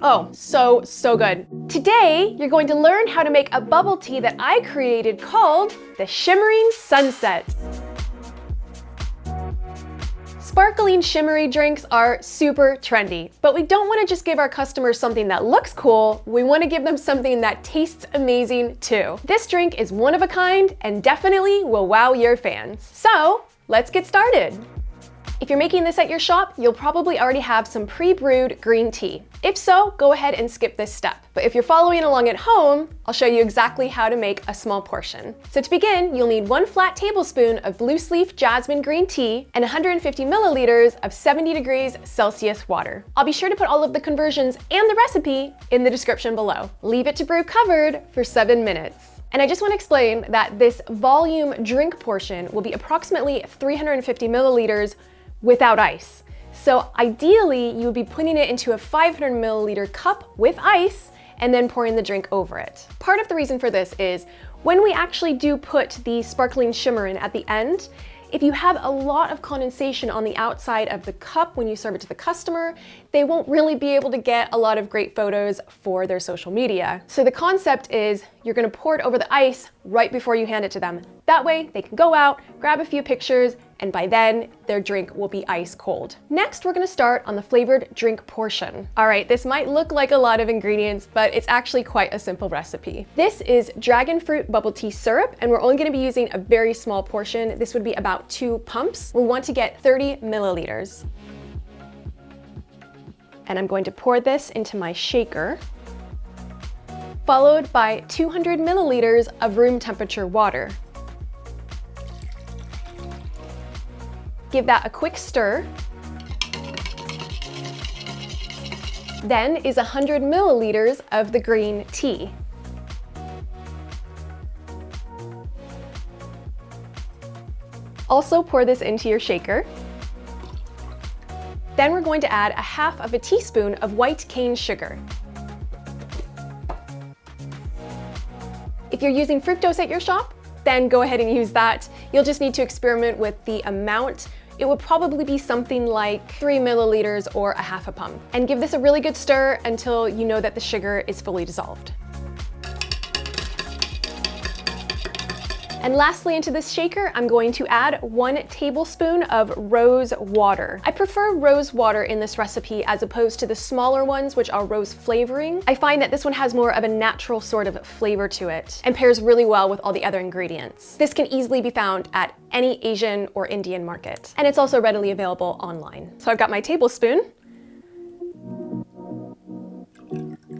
Oh, so good. Today, you're going to learn how to make a bubble tea that I created called the Shimmering Sunset. Sparkling shimmery drinks are super trendy, but we don't want to just give our customers something that looks cool, we want to give them something that tastes amazing too. This drink is one of a kind and definitely will wow your fans. So, let's get started. If you're making this at your shop, you'll probably already have some pre-brewed green tea. If so, go ahead and skip this step. But if you're following along at home, I'll show you exactly how to make a small portion. So to begin, you'll need 1 flat tablespoon of loose leaf jasmine green tea and 150 milliliters of 70 degrees Celsius water. I'll be sure to put all of the conversions and the recipe in the description below. Leave it to brew covered for 7 minutes. And I just want to explain that this volume drink portion will be approximately 350 milliliters without ice. So ideally, you would be putting it into a 500 milliliter cup with ice and then pouring the drink over it. Part of the reason for this is when we actually do put the sparkling shimmer in at the end, if you have a lot of condensation on the outside of the cup when you serve it to the customer, they won't really be able to get a lot of great photos for their social media. So the concept is you're gonna pour it over the ice right before you hand it to them. That way they can go out, grab a few pictures, and by then their drink will be ice cold. Next, we're gonna start on the flavored drink portion. All right, this might look like a lot of ingredients, but it's actually quite a simple recipe. This is dragon fruit bubble tea syrup, and we're only gonna be using a very small portion. This would be about 2 pumps. We want to get 30 milliliters. And I'm going to pour this into my shaker, followed by 200 milliliters of room temperature water. Give that a quick stir. Then is 100 milliliters of the green tea. Also pour this into your shaker. Then we're going to add 1/2 teaspoon of white cane sugar. If you're using fructose at your shop, then go ahead and use that. You'll just need to experiment with the amount. It would probably be something like 3 milliliters or 1/2 pump. And give this a really good stir until you know that the sugar is fully dissolved. And lastly, into this shaker, I'm going to add 1 tablespoon of rose water. I prefer rose water in this recipe as opposed to the smaller ones, which are rose flavoring. I find that this one has more of a natural sort of flavor to it and pairs really well with all the other ingredients. This can easily be found at any Asian or Indian market. And it's also readily available online. So I've got my tablespoon,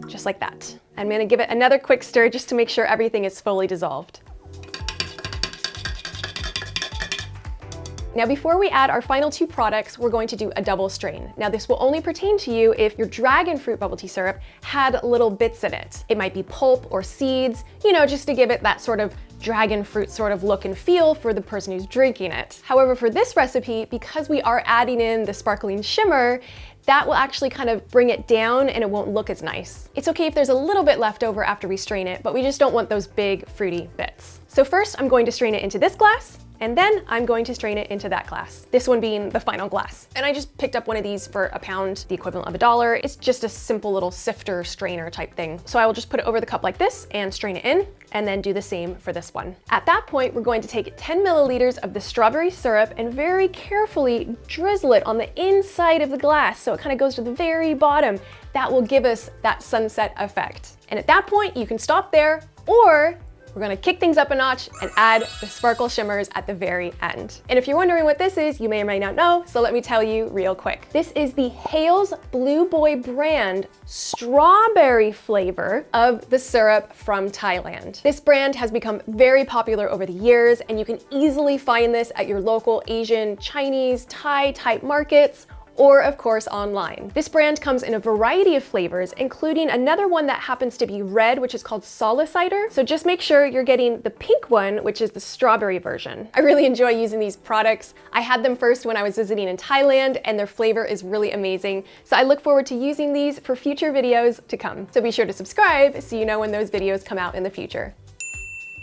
just like that. I'm gonna give it another quick stir just to make sure everything is fully dissolved. Now, before we add our final 2 products, we're going to do a double strain. Now, this will only pertain to you if your dragon fruit bubble tea syrup had little bits in it. It might be pulp or seeds, you know, just to give it that sort of dragon fruit sort of look and feel for the person who's drinking it. However, for this recipe, because we are adding in the sparkling shimmer, that will actually kind of bring it down and it won't look as nice. It's okay if there's a little bit left over after we strain it, but we just don't want those big fruity bits. So first, I'm going to strain it into this glass, and then I'm going to strain it into that glass, this one being the final glass. And I just picked up one of these for £1, the equivalent of $1. It's just a simple little sifter strainer type thing. So I will just put it over the cup like this and strain it in, and then do the same for this one. At that point, we're going to take 10 milliliters of the strawberry syrup and very carefully drizzle it on the inside of the glass so it kind of goes to the very bottom. That will give us that sunset effect. And at that point, you can stop there, or we're gonna kick things up a notch and add the sparkle shimmers at the very end. And if you're wondering what this is, you may or may not know, so let me tell you real quick. This is the Hales Blue Boy brand strawberry flavor of the syrup from Thailand. This brand has become very popular over the years, and you can easily find this at your local Asian, Chinese, Thai type markets, or of course online. This brand comes in a variety of flavors, including another one that happens to be red, which is called Sala Cider. So just make sure you're getting the pink one, which is the strawberry version. I really enjoy using these products. I had them first when I was visiting in Thailand, and their flavor is really amazing. So I look forward to using these for future videos to come. So be sure to subscribe so you know when those videos come out in the future.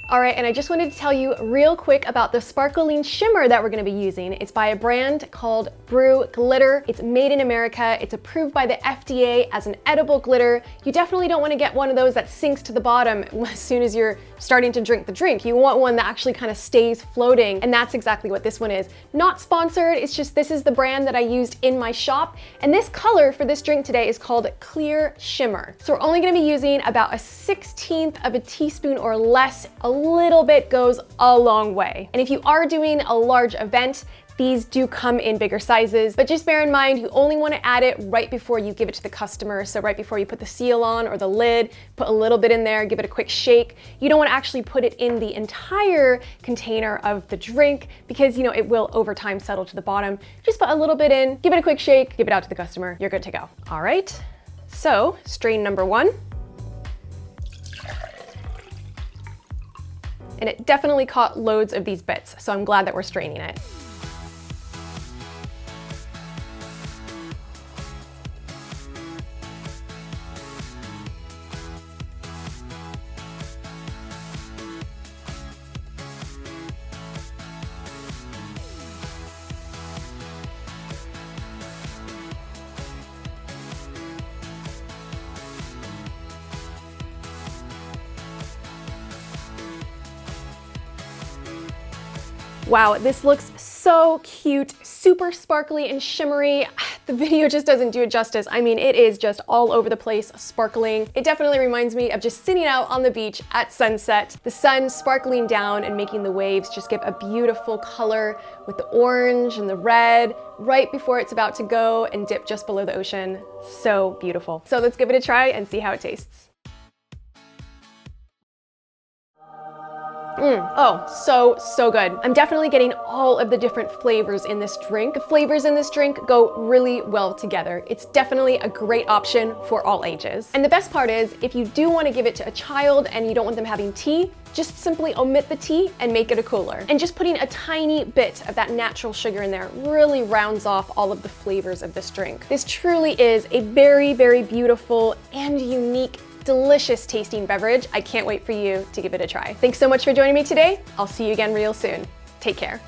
All right, and I just wanted to tell you real quick about the sparkling shimmer that we're gonna be using. It's by a brand called Brew glitter. It's made in America. It's approved by the FDA as an edible glitter. You definitely don't want to get one of those that sinks to the bottom as soon as you're starting to drink the drink. You want one that actually kind of stays floating, and that's exactly what this one is. Not sponsored, it's just this is the brand that I used in my shop, and this color for this drink today is called Clear Shimmer. So we're only going to be using about a 1/16 of a teaspoon or less. A little bit goes a long way. And if you are doing a large event, these do come in bigger sizes, but just bear in mind, you only want to add it right before you give it to the customer. So right before you put the seal on or the lid, put a little bit in there, give it a quick shake. You don't want to actually put it in the entire container of the drink because, you know, it will over time settle to the bottom. Just put a little bit in, give it a quick shake, give it out to the customer. You're good to go. All right, so strain number 1. And it definitely caught loads of these bits, so I'm glad that we're straining it. Wow, this looks so cute, super sparkly and shimmery. The video just doesn't do it justice. I mean, it is just all over the place, sparkling. It definitely reminds me of just sitting out on the beach at sunset, the sun sparkling down and making the waves just give a beautiful color with the orange and the red right before it's about to go and dip just below the ocean. So beautiful. So let's give it a try and see how it tastes. Oh, so good. I'm definitely getting all of the different flavors in this drink. The flavors in this drink go really well together. It's definitely a great option for all ages. And the best part is, if you do want to give it to a child and you don't want them having tea, just simply omit the tea and make it a cooler. And just putting a tiny bit of that natural sugar in there really rounds off all of the flavors of this drink. This truly is a very, very beautiful and unique, delicious tasting beverage. I can't wait for you to give it a try. Thanks so much for joining me today. I'll see you again real soon. Take care.